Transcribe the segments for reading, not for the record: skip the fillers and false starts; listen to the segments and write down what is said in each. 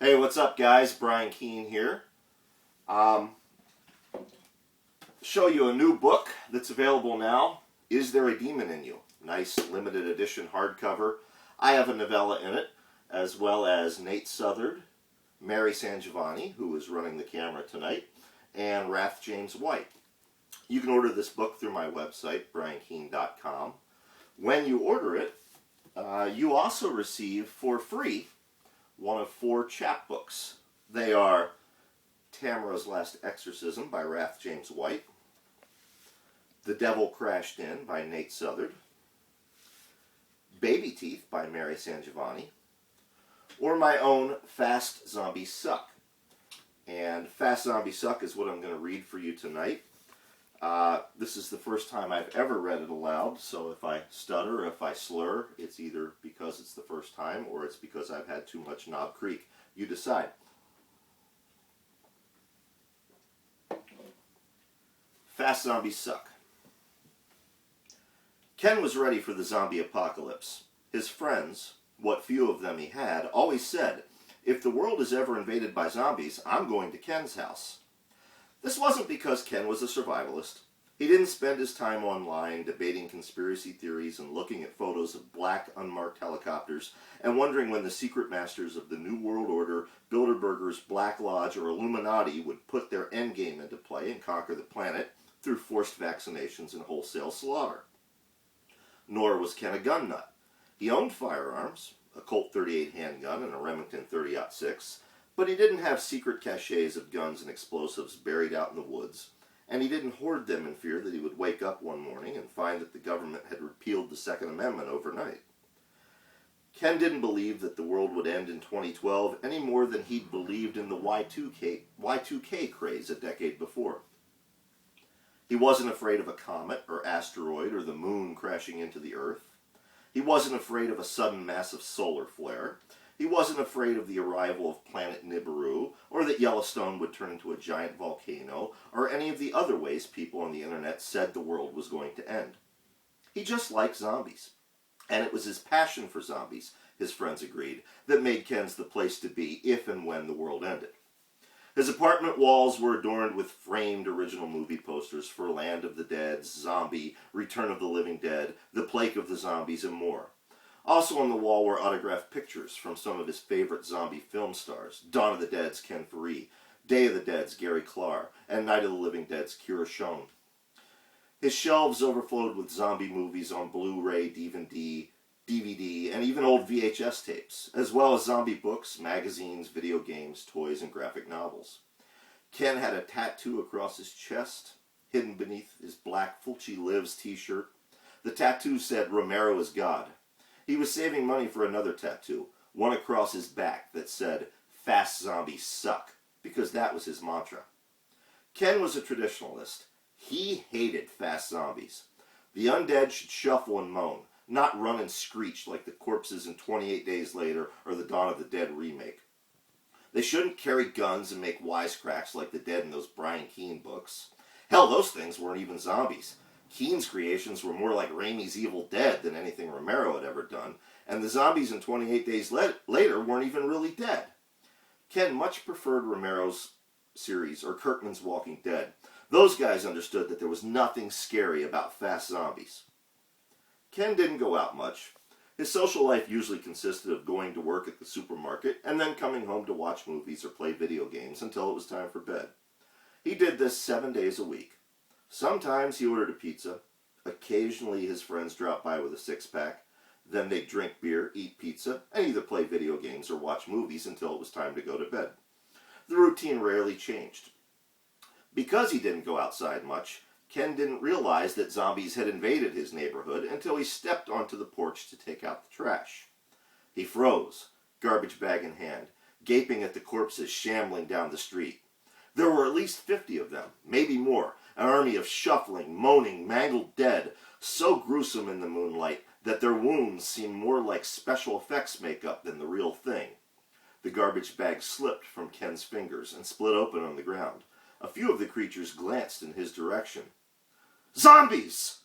Hey, what's up, guys? Brian Keene here. Show you a new book that's available now. Is There a Demon in You? Nice limited edition hardcover. I have a novella in it, as well as Nate Southard, Mary Sangiovanni, who is running the camera tonight, and Rath James White. You can order this book through my website, briankeene.com. When you order it, you also receive for free one of 4 chapbooks. They are Tamara's Last Exorcism by Rath James White, The Devil Crashed In by Nate Southard, Baby Teeth by Mary Sangiovanni, or my own Fast Zombies Suck. And Fast Zombies Suck is what I'm going to read for you tonight. This is the first time I've ever read it aloud, so if I stutter or if I slur, it's either because it's the first time or it's because I've had too much Knob Creek. You decide. Fast Zombies Suck. Ken was ready for the zombie apocalypse. His friends, what few of them he had, always said, "If the world is ever invaded by zombies, I'm going to Ken's house." This wasn't because Ken was a survivalist. He didn't spend his time online debating conspiracy theories and looking at photos of black unmarked helicopters and wondering when the secret masters of the New World Order, Bilderbergers, Black Lodge, or Illuminati would put their endgame into play and conquer the planet through forced vaccinations and wholesale slaughter. Nor was Ken a gun nut. He owned firearms, a Colt 38 handgun and a Remington 30-06, but he didn't have secret caches of guns and explosives buried out in the woods, and he didn't hoard them in fear that he would wake up one morning and find that the government had repealed the Second Amendment overnight. Ken didn't believe that the world would end in 2012 any more than he'd believed in the Y2K craze a decade before. He wasn't afraid of a comet or asteroid or the moon crashing into the Earth. He wasn't afraid of a sudden massive solar flare. He wasn't afraid of the arrival of planet Nibiru, or that Yellowstone would turn into a giant volcano, or any of the other ways people on the internet said the world was going to end. He just liked zombies. And it was his passion for zombies, his friends agreed, that made Ken's the place to be if and when the world ended. His apartment walls were adorned with framed original movie posters for Land of the Dead, Zombie, Return of the Living Dead, The Plague of the Zombies, and more. Also on the wall were autographed pictures from some of his favorite zombie film stars, Dawn of the Dead's Ken Faree, Day of the Dead's Gary Clark, and Night of the Living Dead's Kira Schoen. His shelves overflowed with zombie movies on Blu-ray, DVD, and even old VHS tapes, as well as zombie books, magazines, video games, toys, and graphic novels. Ken had a tattoo across his chest, hidden beneath his black Fulci Lives t-shirt. The tattoo said, "Romero is God." He was saving money for another tattoo, one across his back that said, "Fast Zombies Suck," because that was his mantra. Ken was a traditionalist. He hated fast zombies. The undead should shuffle and moan, not run and screech like the corpses in 28 Days Later or the Dawn of the Dead remake. They shouldn't carry guns and make wisecracks like the dead in those Brian Keene books. Hell, those things weren't even zombies. Keene's creations were more like Raimi's Evil Dead than anything Romero had ever done, and the zombies in 28 Days Later weren't even really dead. Ken much preferred Romero's series or Kirkman's Walking Dead. Those guys understood that there was nothing scary about fast zombies. Ken didn't go out much. His social life usually consisted of going to work at the supermarket and then coming home to watch movies or play video games until it was time for bed. He did this 7 days a week. Sometimes he ordered a pizza. Occasionally his friends dropped by with a six-pack. Then they'd drink beer, eat pizza, and either play video games or watch movies until it was time to go to bed. The routine rarely changed. Because he didn't go outside much, Ken didn't realize that zombies had invaded his neighborhood until he stepped onto the porch to take out the trash. He froze, garbage bag in hand, gaping at the corpses shambling down the street. There were at least 50 of them, maybe more, an army of shuffling, moaning, mangled dead, so gruesome in the moonlight that their wounds seemed more like special effects makeup than the real thing. The garbage bag slipped from Ken's fingers and split open on the ground. A few of the creatures glanced in his direction. "Zombies!"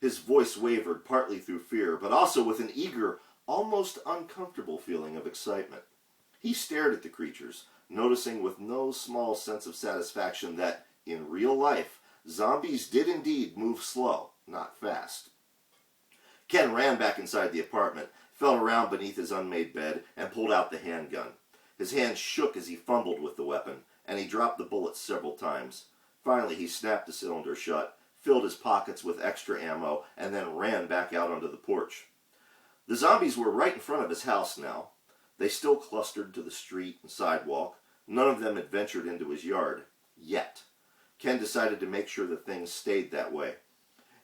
His voice wavered, partly through fear, but also with an eager, almost uncomfortable feeling of excitement. He stared at the creatures, noticing with no small sense of satisfaction that, in real life, zombies did indeed move slow, not fast. Ken ran back inside the apartment, felt around beneath his unmade bed, and pulled out the handgun. His hand shook as he fumbled with the weapon, and he dropped the bullets several times. Finally, he snapped the cylinder shut, filled his pockets with extra ammo, and then ran back out onto the porch. The zombies were right in front of his house now. They still clustered to the street and sidewalk. None of them had ventured into his yard. Yet. Ken decided to make sure that things stayed that way.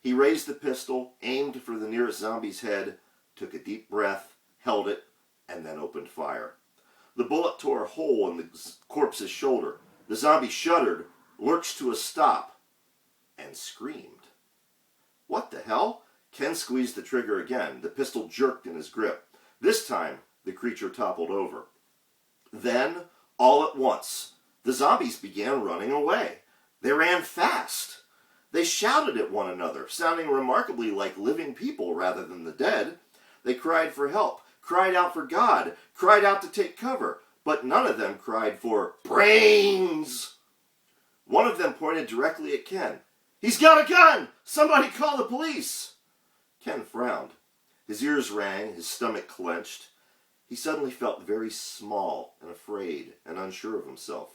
He raised the pistol, aimed for the nearest zombie's head, took a deep breath, held it, and then opened fire. The bullet tore a hole in the corpse's shoulder. The zombie shuddered, lurched to a stop, and screamed. What the hell? Ken squeezed the trigger again. The pistol jerked in his grip. This time, the creature toppled over. Then, all at once, the zombies began running away. They ran fast. They shouted at one another, sounding remarkably like living people rather than the dead. They cried for help, cried out for God, cried out to take cover, but none of them cried for brains. One of them pointed directly at Ken. "He's got a gun! Somebody call the police!" Ken frowned. His ears rang, his stomach clenched. He suddenly felt very small and afraid and unsure of himself.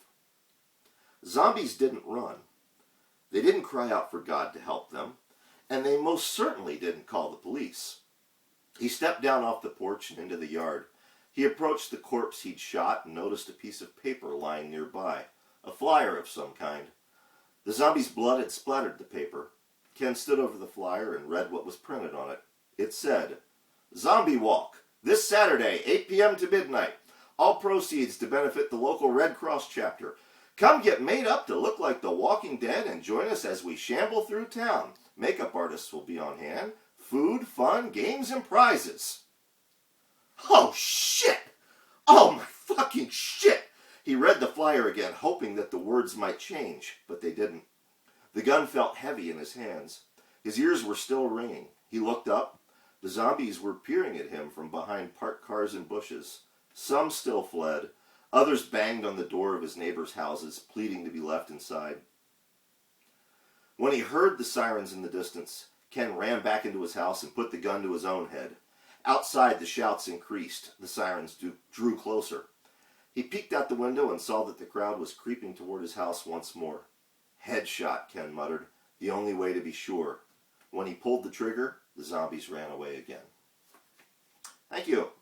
Zombies didn't run. They didn't cry out for God to help them, and they most certainly didn't call the police. He stepped down off the porch and into the yard. He approached the corpse he'd shot and noticed a piece of paper lying nearby, a flyer of some kind. The zombie's blood had splattered the paper. Ken stood over the flyer and read what was printed on it. It said, "Zombie Walk, this Saturday, 8 p.m. to midnight. All proceeds to benefit the local Red Cross chapter. Come get made up to look like the Walking Dead and join us as we shamble through town. Makeup artists will be on hand. Food, fun, games, and prizes." Oh, shit! Oh, my fucking shit! He read the flyer again, hoping that the words might change, but they didn't. The gun felt heavy in his hands. His ears were still ringing. He looked up. The zombies were peering at him from behind parked cars and bushes. Some still fled. Others banged on the door of his neighbors' houses, pleading to be left inside. When he heard the sirens in the distance, Ken ran back into his house and put the gun to his own head. Outside, the shouts increased. The sirens drew closer. He peeked out the window and saw that the crowd was creeping toward his house once more. "Headshot," Ken muttered. "The only way to be sure." When he pulled the trigger, the zombies ran away again. Thank you.